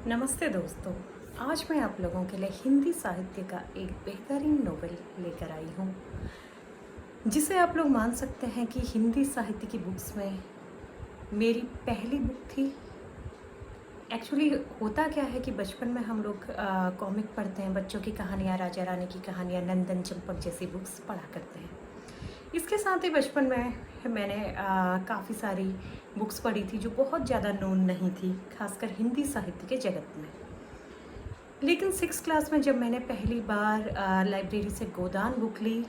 नमस्ते दोस्तों। आज मैं आप लोगों के लिए हिंदी साहित्य का एक बेहतरीन नोवेल लेकर आई हूँ, जिसे आप लोग मान सकते हैं कि हिंदी साहित्य की बुक्स में मेरी पहली बुक थी। एक्चुअली होता क्या है कि बचपन में हम लोग कॉमिक पढ़ते हैं, बच्चों की कहानियाँ, राजा रानी की कहानियाँ, नंदन चंपक जैसी बुक्स पढ़ा करते हैं। इसके साथ ही बचपन में मैंने काफ़ी सारी बुक्स पढ़ी थी जो बहुत ज़्यादा नोन नहीं थी, खासकर हिंदी साहित्य के जगत में। लेकिन 6th क्लास में जब मैंने पहली बार लाइब्रेरी से गोदान बुक ली,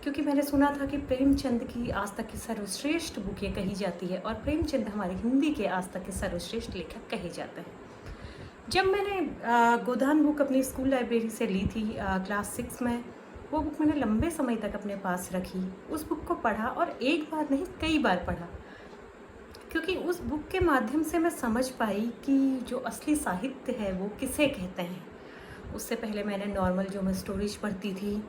क्योंकि मैंने सुना था कि प्रेमचंद की आज तक की सर्वश्रेष्ठ बुक ये कही जाती है और प्रेमचंद हमारे हिंदी के आज तक के सर्वश्रेष्ठ लेखक कहे जाते हैं। जब मैंने गोदान बुक अपनी स्कूल लाइब्रेरी से ली थी क्लास 6 में, वो बुक मैंने लंबे समय तक अपने पास रखी। उस बुक को पढ़ा और एक बार नहीं कई बार पढ़ा, क्योंकि उस बुक के माध्यम से मैं समझ पाई कि जो असली साहित्य है वो किसे कहते हैं। उससे पहले मैंने नॉर्मल जो मैं स्टोरीज पढ़ती थी,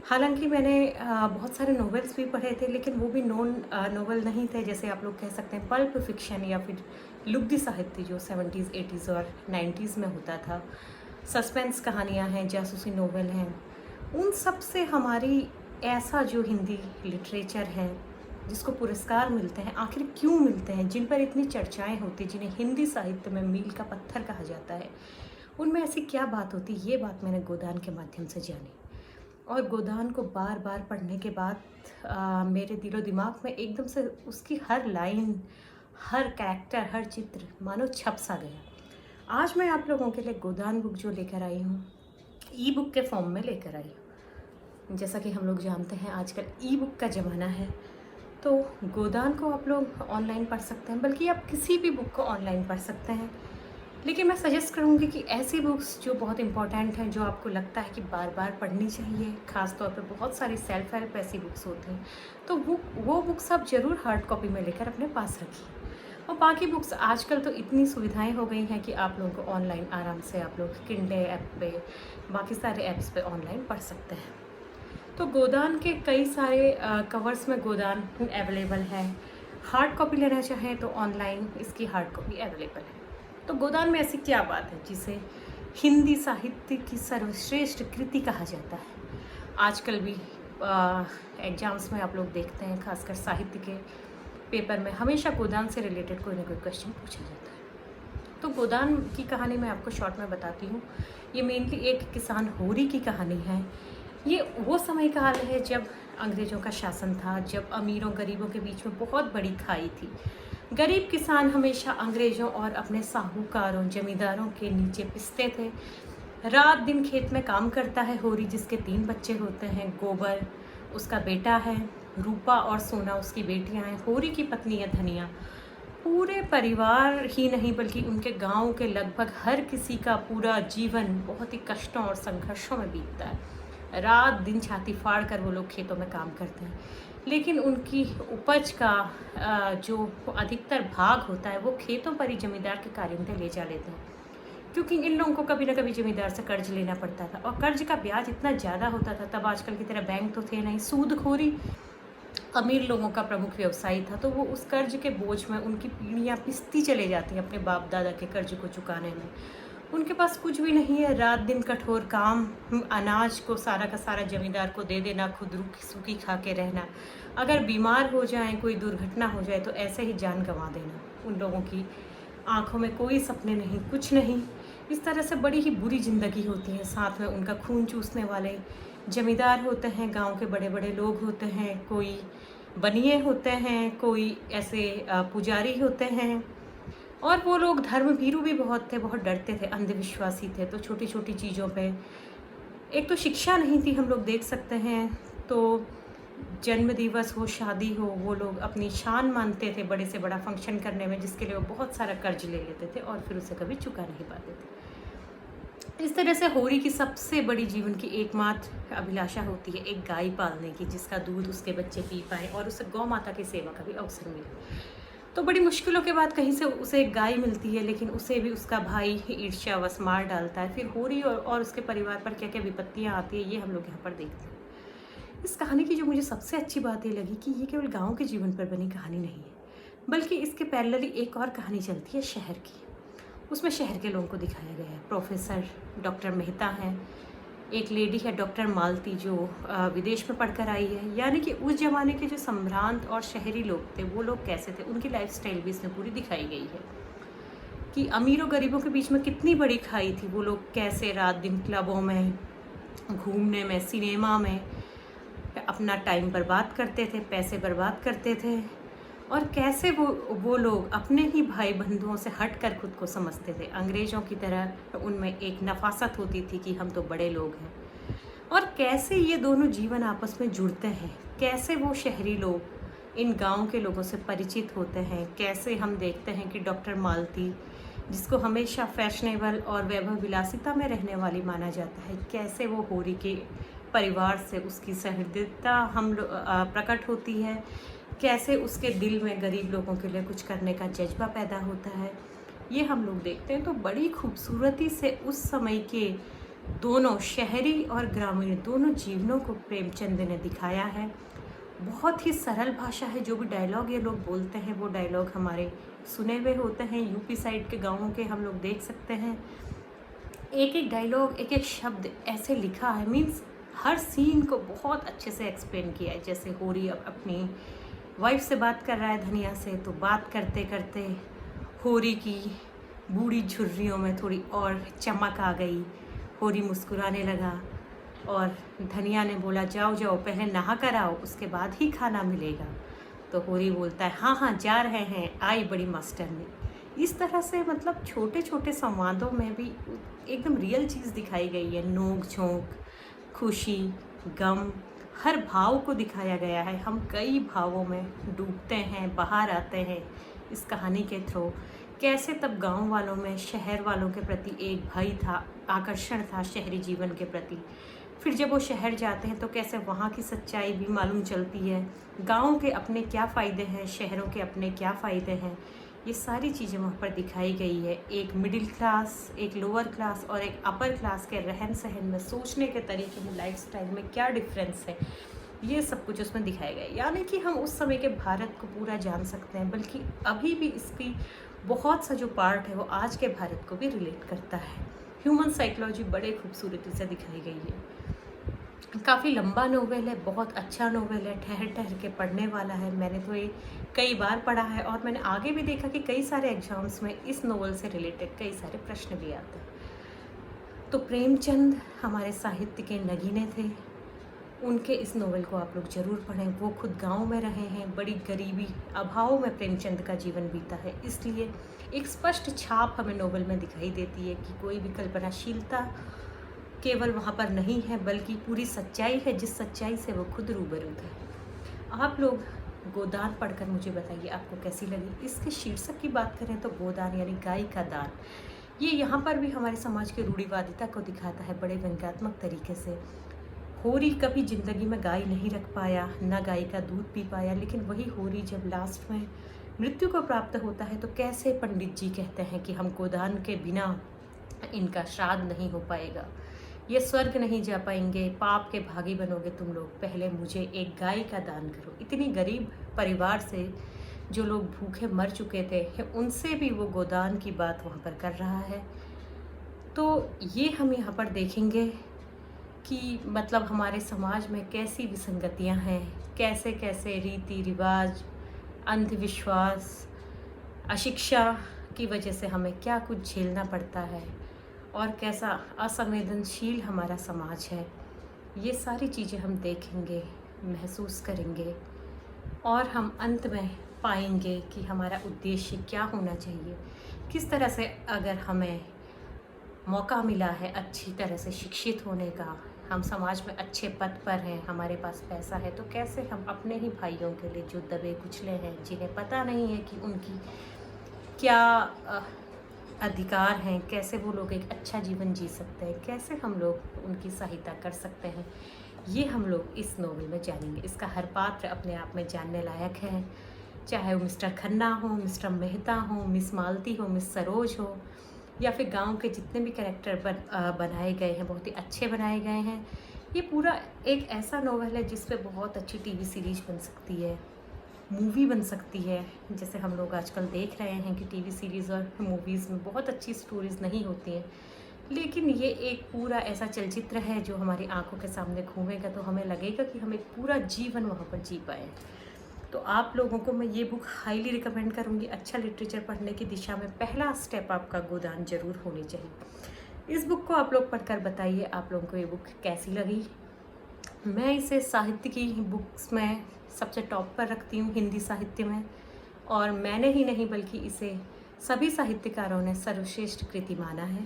हालांकि मैंने बहुत सारे नॉवेल्स भी पढ़े थे, लेकिन वो भी नॉन नॉवेल नहीं थे, जैसे आप लोग कह सकते हैं पल्प फिक्शन या फिर लुग्दी साहित्य जो 70s 80s और 90s में होता था। सस्पेंस कहानियाँ हैं, जासूसी नॉवेल हैं। उन सब से हमारी ऐसा जो हिंदी लिटरेचर है जिसको पुरस्कार मिलते हैं, आखिर क्यों मिलते हैं, जिन पर इतनी चर्चाएं होती, जिन्हें हिंदी साहित्य में मील का पत्थर कहा जाता है, उनमें ऐसी क्या बात होती, ये बात मैंने गोदान के माध्यम से जानी। और गोदान को बार बार पढ़ने के बाद मेरे दिलो दिमाग में एकदम से उसकी हर लाइन, हर कैरेक्टर, हर चित्र मानो छप सा गया। आज मैं आप लोगों के लिए गोदान बुक जो लेकर आई हूँ, ई बुक के फॉर्म में लेकर आई हूँ। जैसा कि हम लोग जानते हैं आजकल ई बुक का ज़माना है, तो गोदान को आप लोग ऑनलाइन पढ़ सकते हैं, बल्कि आप किसी भी बुक को ऑनलाइन पढ़ सकते हैं। लेकिन मैं सजेस्ट करूँगी कि ऐसी बुक्स जो बहुत इंपॉर्टेंट हैं, जो आपको लगता है कि बार बार पढ़नी चाहिए, ख़ास तौर पे बहुत सारी सेल्फ हेल्प ऐसी बुक्स होती हैं, तो वो बुक्स आप ज़रूर हार्ड कॉपी में लेकर अपने पास रखिए। और बाकी बुक्स आजकल तो इतनी सुविधाएं हो गई हैं कि आप लोगों को ऑनलाइन आराम से आप लोग किंडे ऐप पे, बाकी सारे ऐप्स पे ऑनलाइन पढ़ सकते हैं। तो गोदान के कई सारे कवर्स में गोदान अवेलेबल है। हार्ड कॉपी लेना चाहें तो ऑनलाइन इसकी हार्ड कॉपी अवेलेबल है। तो गोदान में ऐसी क्या बात है जिसे हिंदी साहित्य की सर्वश्रेष्ठ कृति कहा जाता है। आजकल भी एग्जाम्स में आप लोग देखते हैं, खासकर साहित्य के पेपर में हमेशा गोदान से रिलेटेड कोई ना कोई क्वेश्चन पूछा जाता है। तो गोदान की कहानी मैं आपको शॉर्ट में बताती हूँ। ये मेनली एक किसान होरी की कहानी है। ये वो समय काल है जब अंग्रेज़ों का शासन था, जब अमीरों गरीबों के बीच में बहुत बड़ी खाई थी। गरीब किसान हमेशा अंग्रेज़ों और अपने साहूकारों, जमींदारों के नीचे पिसते थे। रात दिन खेत में काम करता है होरी, जिसके 3 बच्चे होते हैं। गोबर उसका बेटा है, रूपा और सोना उसकी बेटियां हैं। होरी की पत्नी है धनिया। पूरे परिवार ही नहीं बल्कि उनके गांव के लगभग हर किसी का पूरा जीवन बहुत ही कष्टों और संघर्षों में बीतता है। रात दिन छाती फाड़ कर वो लोग खेतों में काम करते हैं, लेकिन उनकी उपज का जो अधिकतर भाग होता है वो खेतों पर ही जमींदार के कारिंदे ले जा लेते हैं, क्योंकि इन लोगों को कभी ना कभी जमींदार से कर्ज लेना पड़ता था और कर्ज का ब्याज इतना ज़्यादा होता था। तब आजकल की तरह बैंक तो थे नहीं। सूदखोरी अमीर लोगों का प्रमुख व्यवसाय था, तो वो उस कर्ज के बोझ में उनकी पीढ़ियाँ पिसती चले जाती हैं अपने बाप दादा के कर्ज को चुकाने में। उनके पास कुछ भी नहीं है, रात दिन कठोर काम, अनाज को सारा का सारा जमींदार को दे देना, खुद रूखी सूखी खा के रहना। अगर बीमार हो जाएं, कोई दुर्घटना हो जाए तो ऐसे ही जान गंवा देना। उन लोगों की आंखों में कोई सपने नहीं, कुछ नहीं। इस तरह से बड़ी ही बुरी ज़िंदगी होती है। साथ में उनका खून चूसने वाले जमींदार होते हैं, गांव के बड़े बड़े लोग होते हैं, कोई बनिए होते हैं, कोई ऐसे पुजारी होते हैं। और वो लोग धर्मभीरू भी बहुत थे, बहुत डरते थे, अंधविश्वासी थे। तो छोटी छोटी चीज़ों पे, एक तो शिक्षा नहीं थी, हम लोग देख सकते हैं। तो जन्म दिवस हो, शादी हो, वो लोग अपनी शान मानते थे बड़े से बड़ा फंक्शन करने में, जिसके लिए वो बहुत सारा कर्ज ले लेते थे और फिर उसे कभी चुका नहीं पाते थे। इस तरह से होरी की सबसे बड़ी जीवन की एकमात्र अभिलाषा होती है एक गाय पालने की, जिसका दूध उसके बच्चे पी पाएँ और उसे गौ माता की सेवा का भी अवसर मिले। तो बड़ी मुश्किलों के बाद कहीं से उसे एक गाय मिलती है, लेकिन उसे भी उसका भाई ईर्ष्यावश मार डालता है। फिर होरी और उसके परिवार पर क्या क्या विपत्तियाँ आती है, ये हम लोग यहाँ पर देखते हैं। इस कहानी की जो मुझे सबसे अच्छी बात ये लगी कि ये केवल गांव के जीवन पर बनी कहानी नहीं है, बल्कि इसके पैरेलली एक और कहानी चलती है शहर की। उसमें शहर के लोगों को दिखाया गया है। प्रोफेसर डॉक्टर मेहता हैं, एक लेडी है डॉक्टर मालती जो विदेश में पढ़कर आई है। यानी कि उस ज़माने के जो संभ्रांत और शहरी लोग थे वो लोग कैसे थे, उनकी लाइफस्टाइल भी इसमें पूरी दिखाई गई है कि अमीरों गरीबों के बीच में कितनी बड़ी खाई थी। वो लोग कैसे रात दिन क्लबों में, घूमने में, सिनेमा में अपना टाइम बर्बाद करते थे, पैसे बर्बाद करते थे, और कैसे वो लोग अपने ही भाई बंधुओं से हट कर खुद को समझते थे। अंग्रेज़ों की तरह उनमें एक नफासत होती थी कि हम तो बड़े लोग हैं। और कैसे ये दोनों जीवन आपस में जुड़ते हैं, कैसे वो शहरी लोग इन गांव के लोगों से परिचित होते हैं। कैसे हम देखते हैं कि डॉक्टर मालती, जिसको हमेशा फैशनेबल और वैभव विलासिता में रहने वाली माना जाता है, कैसे वो होरी के परिवार से उसकी सहृदयता प्रकट होती है, कैसे उसके दिल में गरीब लोगों के लिए कुछ करने का जज्बा पैदा होता है, ये हम लोग देखते हैं। तो बड़ी खूबसूरती से उस समय के दोनों शहरी और ग्रामीण दोनों जीवनों को प्रेमचंद ने दिखाया है। बहुत ही सरल भाषा है। जो भी डायलॉग ये लोग बोलते हैं वो डायलॉग हमारे सुने हुए होते हैं। यूपी साइड के गाँवों के हम लोग देख सकते हैं। एक एक डायलॉग, एक एक शब्द ऐसे लिखा है, मीन्स हर सीन को बहुत अच्छे से एक्सप्लेन किया है। जैसे होरी अपनी वाइफ से बात कर रहा है धनिया से, तो बात करते करते होरी की बूढ़ी झुर्रियों में थोड़ी और चमक आ गई। होरी मुस्कुराने लगा और धनिया ने बोला, जाओ जाओ पहले नहा कर आओ, उसके बाद ही खाना मिलेगा। तो होरी बोलता है, हाँ हाँ जा रहे हैं, आई बड़ी मास्टर ने। इस तरह से मतलब छोटे छोटे संवादों में भी एकदम रियल चीज़ दिखाई गई है। नोक झोंक, खुशी, गम, हर भाव को दिखाया गया है। हम कई भावों में डूबते हैं, बाहर आते हैं इस कहानी के थ्रू। कैसे तब गांव वालों में शहर वालों के प्रति एक भय था, आकर्षण था शहरी जीवन के प्रति। फिर जब वो शहर जाते हैं तो कैसे वहाँ की सच्चाई भी मालूम चलती है। गाँव के अपने क्या फ़ायदे हैं, शहरों के अपने क्या फ़ायदे हैं, ये सारी चीज़ें वहाँ पर दिखाई गई है। एक मिडिल क्लास, एक लोअर क्लास और एक अपर क्लास के रहन सहन में, सोचने के तरीके में, लाइफस्टाइल में क्या डिफरेंस है, ये सब कुछ उसमें दिखाया गया है। यानी कि हम उस समय के भारत को पूरा जान सकते हैं, बल्कि अभी भी इसकी बहुत सा जो पार्ट है वो आज के भारत को भी रिलेट करता है। ह्यूमन साइकोलॉजी बड़े खूबसूरती से दिखाई गई है। काफ़ी लंबा नोवेल है, बहुत अच्छा नोवेल है, ठहर ठहर के पढ़ने वाला है। मैंने तो ये कई बार पढ़ा है और मैंने आगे भी देखा कि कई सारे एग्जाम्स में इस नोवेल से रिलेटेड कई सारे प्रश्न भी आते हैं। तो प्रेमचंद हमारे साहित्य के नगीने थे। उनके इस नोवेल को आप लोग ज़रूर पढ़ें। वो खुद गांव में रहे हैं, बड़ी गरीबी, अभाव में प्रेमचंद का जीवन बीता है, इसलिए एक स्पष्ट छाप हमें नोवेल में दिखाई देती है कि कोई भी कल्पनाशीलता केवल वहाँ पर नहीं है, बल्कि पूरी सच्चाई है, जिस सच्चाई से वो खुद रूबरू थे। आप लोग गोदान पढ़कर मुझे बताइए आपको कैसी लगी। इसके शीर्षक की बात करें तो गोदान यानी गाय का दान, ये यहाँ पर भी हमारे समाज की रूढ़िवादिता को दिखाता है बड़े व्यंग्यात्मक तरीके से। होरी कभी ज़िंदगी में गाय नहीं रख पाया, ना गाय का दूध पी पाया, लेकिन वही होरी जब लास्ट में मृत्यु को प्राप्त होता है तो कैसे पंडित जी कहते हैं कि हम गोदान के बिना इनका श्राद्ध नहीं हो पाएगा, ये स्वर्ग नहीं जा पाएंगे, पाप के भागी बनोगे तुम लोग, पहले मुझे एक गाय का दान करो। इतनी गरीब परिवार से जो लोग भूखे मर चुके थे, उनसे भी वो गोदान की बात वहाँ पर कर रहा है। तो ये हम यहाँ पर देखेंगे कि मतलब हमारे समाज में कैसी विसंगतियाँ हैं, कैसे कैसे रीति रिवाज, अंधविश्वास, अशिक्षा की वजह से हमें क्या कुछ झेलना पड़ता है और कैसा असंवेदनशील हमारा समाज है। ये सारी चीज़ें हम देखेंगे, महसूस करेंगे और हम अंत में पाएंगे कि हमारा उद्देश्य क्या होना चाहिए। किस तरह से अगर हमें मौका मिला है अच्छी तरह से शिक्षित होने का, हम समाज में अच्छे पद पर हैं, हमारे पास पैसा है, तो कैसे हम अपने ही भाइयों के लिए जो दबे कुचले हैं, जिन्हें पता नहीं है कि उनकी क्या अधिकार हैं, कैसे वो लोग एक अच्छा जीवन जी सकते हैं, कैसे हम लोग उनकी सहायता कर सकते हैं, ये हम लोग इस नोवेल में जानेंगे। इसका हर पात्र अपने आप में जानने लायक है, चाहे वो मिस्टर खन्ना हो, मिस्टर मेहता हो, मिस मालती हो, मिस सरोज हो, या फिर गांव के जितने भी कैरेक्टर बनाए गए हैं, बहुत ही अच्छे बनाए गए हैं। ये पूरा एक ऐसा नोवेल है जिस पे बहुत अच्छी टीवी सीरीज बन सकती है, मूवी बन सकती है। जैसे हम लोग आजकल देख रहे हैं कि टीवी सीरीज़ और मूवीज़ में बहुत अच्छी स्टोरीज़ नहीं होती हैं, लेकिन ये एक पूरा ऐसा चलचित्र है जो हमारी आंखों के सामने घूमेगा तो हमें लगेगा कि हम एक पूरा जीवन वहाँ पर जी पाए। तो आप लोगों को मैं ये बुक हाईली रिकमेंड करूँगी। अच्छा लिटरेचर पढ़ने की दिशा में पहला स्टेप आपका गोदान ज़रूर होनी चाहिए। इस बुक को आप लोग पढ़कर बताइए आप लोगों को ये बुक कैसी लगी। मैं इसे साहित्य की बुक्स में सबसे टॉप पर रखती हूँ हिंदी साहित्य में, और मैंने ही नहीं बल्कि इसे सभी साहित्यकारों ने सर्वश्रेष्ठ कृति माना है।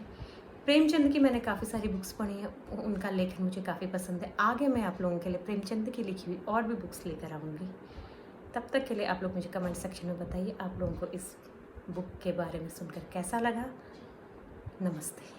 प्रेमचंद की मैंने काफ़ी सारी बुक्स पढ़ी हैं, उनका लेखन मुझे काफ़ी पसंद है। आगे मैं आप लोगों के लिए प्रेमचंद की लिखी हुई और भी बुक्स लेकर आऊँगी। तब तक के लिए आप लोग मुझे कमेंट सेक्शन में बताइए आप लोगों को इस बुक के बारे में सुनकर कैसा लगा। नमस्ते।